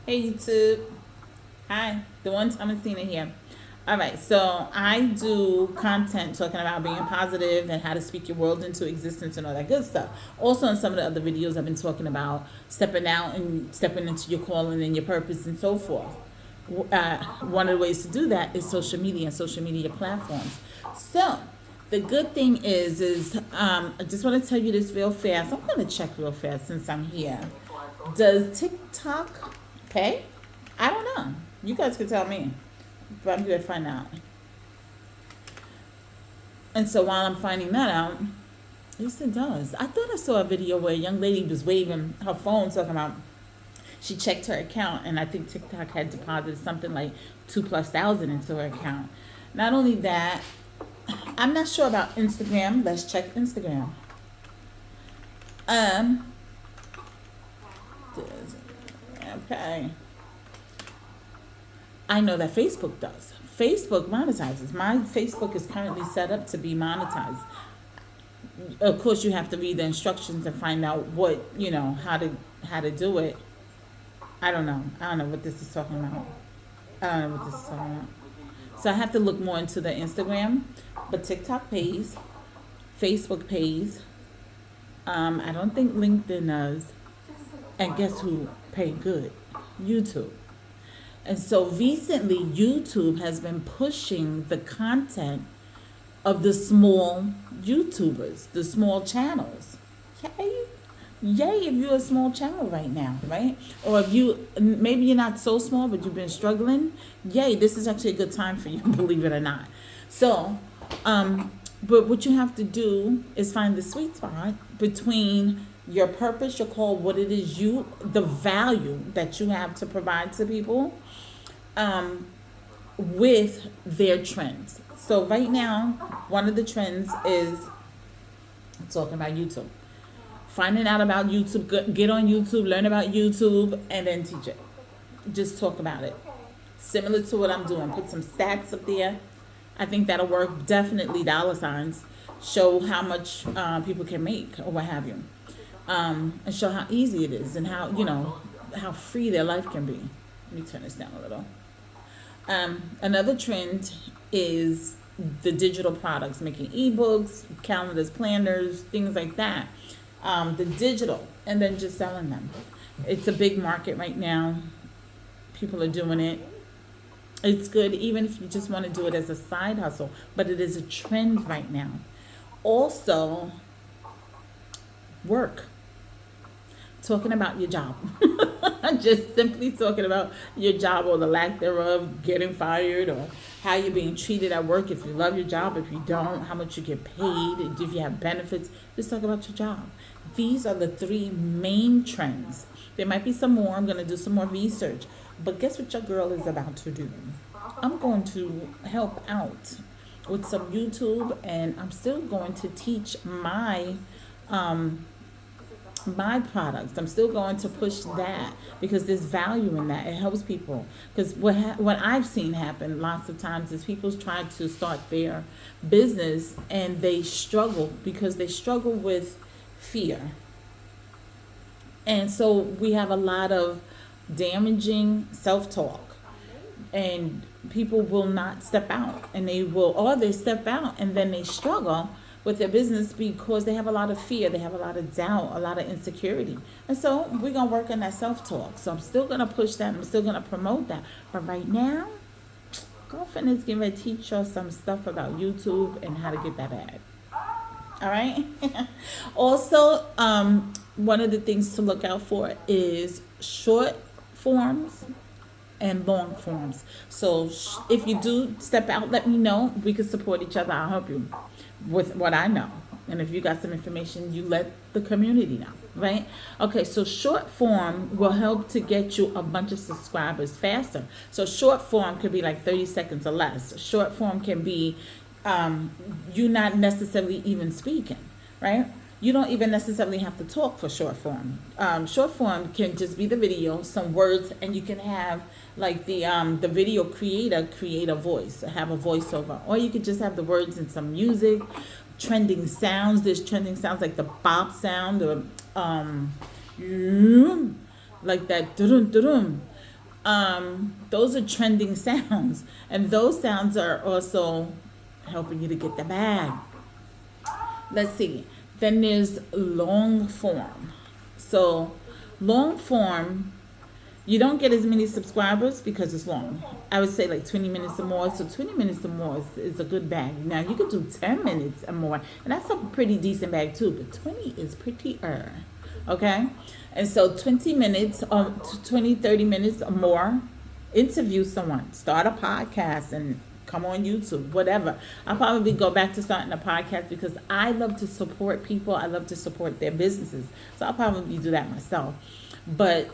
Hey YouTube. Hi, the one Thomasina here. All right, so I do content talking about being positive and how to speak your world into existence and all that good stuff. Also, in some of the other videos, I've been talking about stepping out and stepping into your calling and your purpose and so forth. One of the ways to do that is social media and social media platforms. So, the good thing is I just want to tell you this real fast. I'm going to check real fast since I'm here. Does TikTok pay? I don't know. You guys can tell me, but I'm going to find out. And so while I'm finding that out, yes, it does. I thought I saw a video where a young lady was waving her phone, talking about she checked her account, and I think TikTok had deposited something like 2,000+ into her account. Not only that, I'm not sure about Instagram. Let's check Instagram. Um, okay. I know that Facebook does. Facebook monetizes. My Facebook is currently set up to be monetized. Of course, you have to read the instructions and find out what how to do it. I don't know. I don't know what this is talking about. I don't know what this is talking about. So I have to look more into the Instagram, but TikTok pays, Facebook pays. I don't think LinkedIn does. And guess who paid good? YouTube. And so recently, YouTube has been pushing the content of the small YouTubers, the small channels. Yay! Yay, if you're a small channel right now, right? Or if maybe you're not so small, but you've been struggling, yay, this is actually a good time for you, believe it or not. So, but what you have to do is find the sweet spot between your purpose, your call, what it is the value that you have to provide to people, with their trends. So right now, one of the trends is talking about YouTube. Finding out about YouTube, get on YouTube, learn about YouTube, and then teach it. Just talk about it. Similar to what I'm doing. Put some stats up there. I think that'll work. Definitely dollar signs. Show how much people can make or what have you. And show how easy it is and how free their life can be. Let me turn this down a little. Another trend is the digital products, making ebooks, calendars, planners, things like that. The digital, and then just selling them. It's a big market right now. People are doing it. It's good, even if you just want to do it as a side hustle, but it is a trend right now. Also, work. Talking about your job. Just simply talking about your job or the lack thereof, getting fired, or how you're being treated at work, if you love your job, if you don't, how much you get paid, if you have benefits. Just talk about your job. These are the three main trends. There might be some more. I'm going to do some more research. But guess what your girl is about to do? I'm going to help out with some YouTube, and I'm still going to teach my products. I'm still going to push that because there's value in that. It helps people. Because what I've seen happen lots of times is people try to start their business and they struggle because they struggle with fear. And so we have a lot of damaging self-talk, and people will not step out, and they step out and then they struggle with their business because they have a lot of fear, they have a lot of doubt, a lot of insecurity. And so we're going to work on that self-talk. So I'm still going to push that. I'm still going to promote that. But right now, girlfriend is going to teach us some stuff about YouTube and how to get that bag. All right. Also, one of the things to look out for is short forms and long forms. So if you do step out, let me know. We can support each other. I'll help you with what I know. And if you got some information, you let the community know, right? Okay, so short form will help to get you a bunch of subscribers faster. So short form could be like 30 seconds or less. Short form can be you not necessarily even speaking, right? You don't even necessarily have to talk for short form. Short form can just be the video, some words, and you can have like the video creator create a voice, have a voiceover, or you could just have the words and some music, trending sounds. There's trending sounds like the bop sound, or like that dum dum, Those are trending sounds, and those sounds are also helping you to get the bag. Let's see. Then there's long form. So, long form, you don't get as many subscribers because it's long. I would say like 20 minutes or more. So 20 minutes or more is a good bag. Now you could do 10 minutes or more, and that's a pretty decent bag too. But 20 is prettier. Okay? And so 20 minutes or 20, 30 minutes or more, interview someone, start a podcast, and come on YouTube, whatever. I'll probably go back to starting a podcast because I love to support people. I love to support their businesses. So I'll probably do that myself. But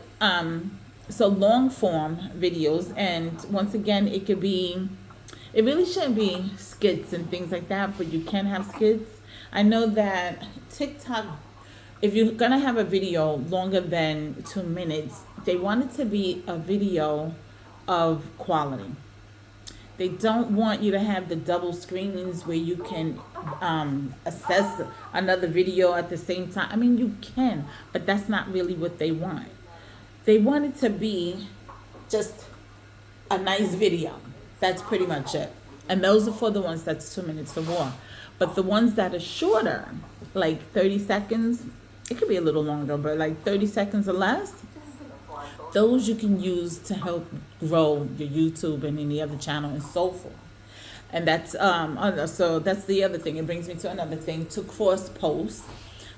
so long form videos, and once again, it really shouldn't be skits and things like that, but you can have skits. I know that TikTok, if you're gonna have a video longer than 2 minutes, they want it to be a video of quality. They don't want you to have the double screens where you can assess another video at the same time. I mean, you can, but that's not really what they want. They want it to be just a nice video. That's pretty much it. And those are for the ones that's 2 minutes or more. But the ones that are shorter, like 30 seconds, it could be a little longer, but like 30 seconds or less, those you can use to help grow your YouTube and any other channel and so forth. And that's so that's the other thing. It brings me to another thing, to cross post.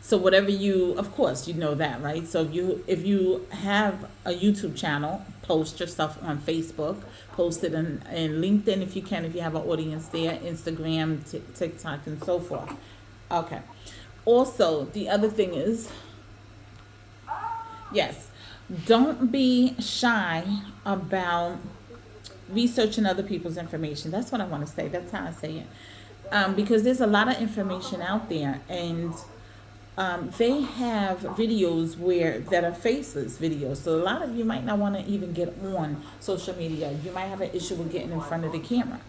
So whatever you, of course, you know that, right? So if you have a YouTube channel, post your stuff on Facebook, post it in LinkedIn if you can, if you have an audience there, Instagram, TikTok, and so forth. Okay. Also, the other thing is, yes, don't be shy about researching other people's information. That's what I want to say. That's how I say it. Because there's a lot of information out there, and they have videos that are faceless videos. So a lot of you might not want to even get on social media. You might have an issue with getting in front of the camera.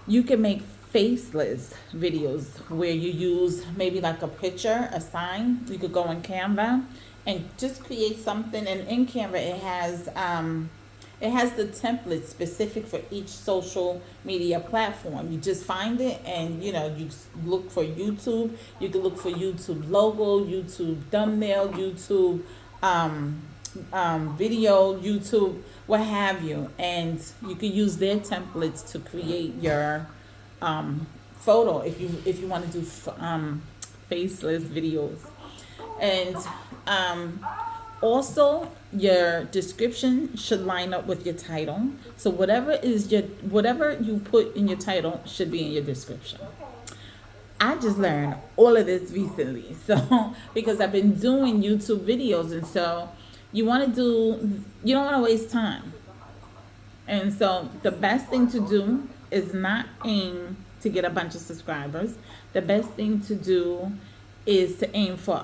You can make faceless videos where you use maybe like a picture, a sign. You could go on Canva and just create something, and in Canva it has the template specific for each social media platform. You just find it, and you look for YouTube. You can look for YouTube logo, YouTube thumbnail, YouTube video, YouTube, what have you, and you can use their templates to create your photo if you want to do faceless videos. And also, your description should line up with your title. So whatever you put in your title should be in your description. I just learned all of this recently, so because I've been doing YouTube videos, and so you don't want to waste time. And so the best thing to do is not aim to get a bunch of subscribers. The best thing to do is to aim for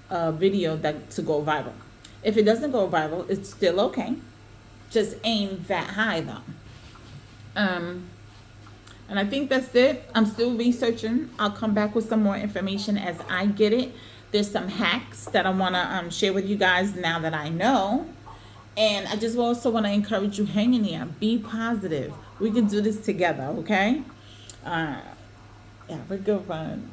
a video to go viral. If it doesn't go viral, it's still okay. Just aim that high though. And I think that's it. I'm still researching. I'll come back with some more information as I get it. There's some hacks that I want to share with you guys now that I know. And I just also want to encourage you, hang in there. Be positive. We can do this together, okay? Have a good one.